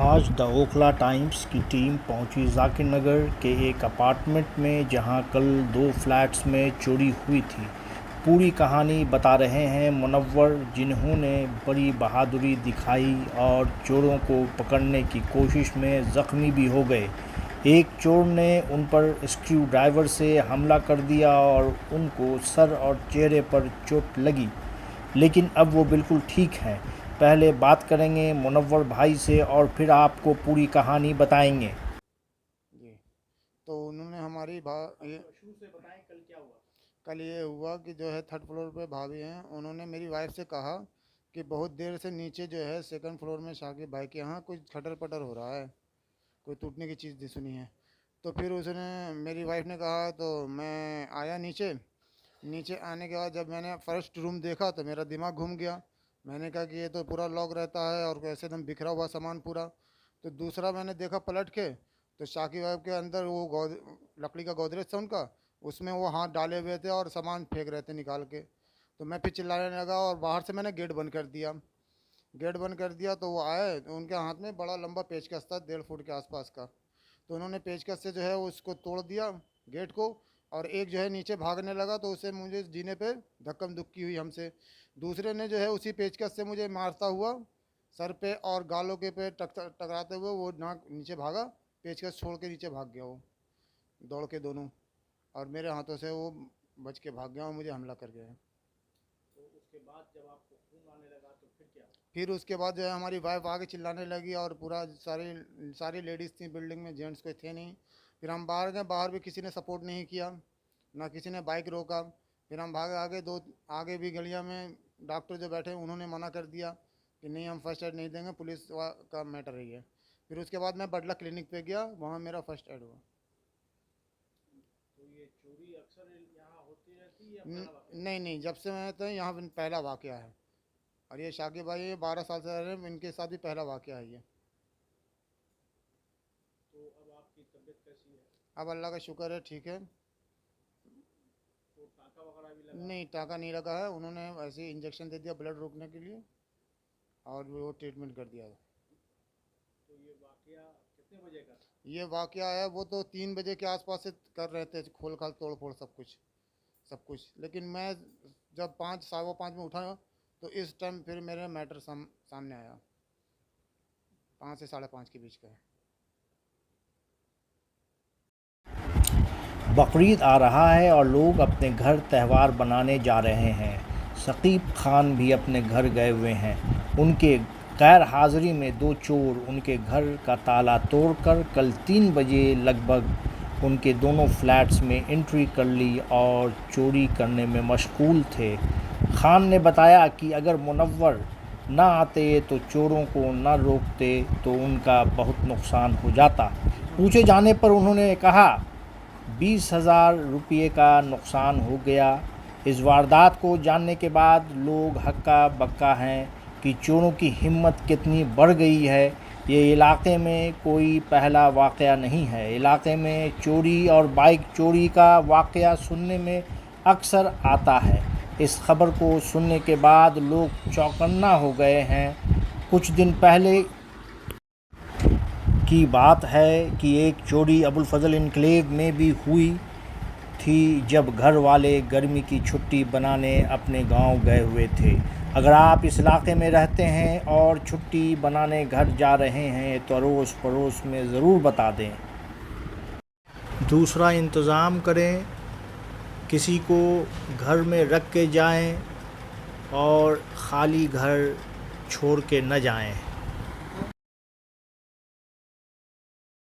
आज the Okhla times की team पहुंची जाकिर नगर के एक अपार्टमेंट में जहां कल 2 फ्लैट्स में चोरी हुई थी। पूरी कहानी बता रहे हैं मुनव्वर, जिन्होंने बड़ी बहादुरी दिखाई और चोरों को पकड़ने की कोशिश में ज़ख्मी भी हो गए। एक चोर ने उन पर स्क्रू ड्राइवर से हमला कर दिया और उनको सर और चेहरे पर चोट लगी, लेकिन अब वो बिल्कुल ठीक हैं। पहले बात करेंगे मुनव्वर भाई से और फिर आपको पूरी कहानी बताएंगे। जी। तो उन्होंने हमारी शुरू से बताएं, कल क्या हुआ? कल ये हुआ कि जो है थर्ड फ्लोर पे भाभी हैं, उन्होंने मेरी वाइफ से कहा कि बहुत देर से नीचे जो है सेकंड फ्लोर में शाकिब भाई के यहाँ कुछ खटर पटर हो रहा है, कोई टूटने की चीज़ सुनी है। तो फिर उसने मेरी वाइफ ने कहा, तो मैं आया नीचे। नीचे आने के बाद जब मैंने फर्स्ट रूम देखा तो मेरा दिमाग घूम गया। मैंने कहा कि ये तो पूरा लॉक रहता है और ऐसे एकदम बिखरा हुआ सामान पूरा। तो दूसरा मैंने देखा पलट के, तो शाकिब भाई के अंदर वो लकड़ी का गोदरेज था उनका, उसमें वो हाथ डाले हुए थे और सामान फेंक रहे थे निकाल के। तो मैं फिर चिल्लाने लगा और बाहर से मैंने गेट बंद कर दिया। गेट बंद कर दिया तो वो आए, तो उनके हाथ में बड़ा लंबा पेचकस था, 1.5 फुट के आसपास का। तो उन्होंने पेचकस से जो है उसको तोड़ दिया, गेट को। और एक जो है नीचे भागने लगा, तो उसे मुझे जीने पे धक्कम धुक्की हुई हमसे। दूसरे ने जो है उसी पेचकस से मुझे मारता हुआ सर पे और गालों के पे टकराते हुए वो नाक नीचे भागा। पेचकस छोड़ के नीचे भाग गया वो, दौड़ के दोनों। और मेरे हाथों से वो बच के भाग गया और मुझे हमला कर गया। तो उसके बाद जब आपको खून आने लगा तो फिर क्या? फिर उसके बाद जो है हमारी वाइफ आगे चिल्लाने लगी और पूरा सारी सारी लेडीज़ थी बिल्डिंग में, जेंट्स कोई थे नहीं। फिर हम बाहर गए, बाहर भी किसी ने सपोर्ट नहीं किया, ना किसी ने बाइक रोका। फिर हम भागे आगे, दो आगे भी गलियां में डॉक्टर जो बैठे उन्होंने मना कर दिया कि नहीं, हम फर्स्ट एड नहीं देंगे, पुलिस का मैटर है ये। फिर उसके बाद मैं बडला क्लिनिक पे गया, वहाँ मेरा फर्स्ट एड हुआ। तो ये चोरी अक्सर यहाँ होती रहती है या पहला वाक़या? नहीं नहीं, जब से मैं तो यहाँ पहला वाक़या है। और ये शाकिब भाई ये 12 साल से रह रहे हैं, इनके साथ भी पहला वाक़या है ये। तो अब आपकी तबीयत कैसी है? अब अल्लाह का शुक्र है, ठीक है। तो टाँका वगैरह भी लगा? नहीं, टाँका नहीं लगा है, उन्होंने ऐसे ही इंजेक्शन दे दिया ब्लड रोकने के लिए और वो ट्रीटमेंट कर दिया। तो ये वाक़या कितने बजे का था? ये वाक़या है वो तो 3 बजे के आसपास से कर रहे थे, खोल खाल तोड़ फोड़ सब कुछ सब कुछ। लेकिन मैं जब 5 5:15 में उठा, तो इस टाइम फिर मेरा मैटर सामने आया। 5 से 5:30 के बीच का है। बकरीद आ रहा है और लोग अपने घर त्यौहार बनाने जा रहे हैं। सकीब खान भी अपने घर गए हुए हैं। उनके गैर हाज़िरी में 2 चोर उनके घर का ताला तोड़कर कल 3 बजे लगभग उनके दोनों फ्लैट्स में एंट्री कर ली और चोरी करने में मशगूल थे। खान ने बताया कि अगर मुनव्वर ना आते तो चोरों को ना रोकते तो उनका बहुत नुकसान हो जाता। पूछे जाने पर उन्होंने कहा 20,000 रुपये का नुकसान हो गया। इस वारदात को जानने के बाद लोग हक्का बक्का हैं कि चोरों की हिम्मत कितनी बढ़ गई है। ये इलाके में कोई पहला वाक़या नहीं है। इलाके में चोरी और बाइक चोरी का वाक़या सुनने में अक्सर आता है। इस खबर को सुनने के बाद लोग चौकन्ना हो गए हैं। कुछ दिन पहले की बात है कि एक चोरी अबुल फजल इनक्लेव में भी हुई थी, जब घर वाले गर्मी की छुट्टी बनाने अपने गांव गए हुए थे। अगर आप इस इलाके में रहते हैं और छुट्टी बनाने घर जा रहे हैं तो अड़ोस पड़ोस में ज़रूर बता दें। दूसरा इंतज़ाम करें, किसी को घर में रख के जाएं और ख़ाली घर छोड़ के न जाएं।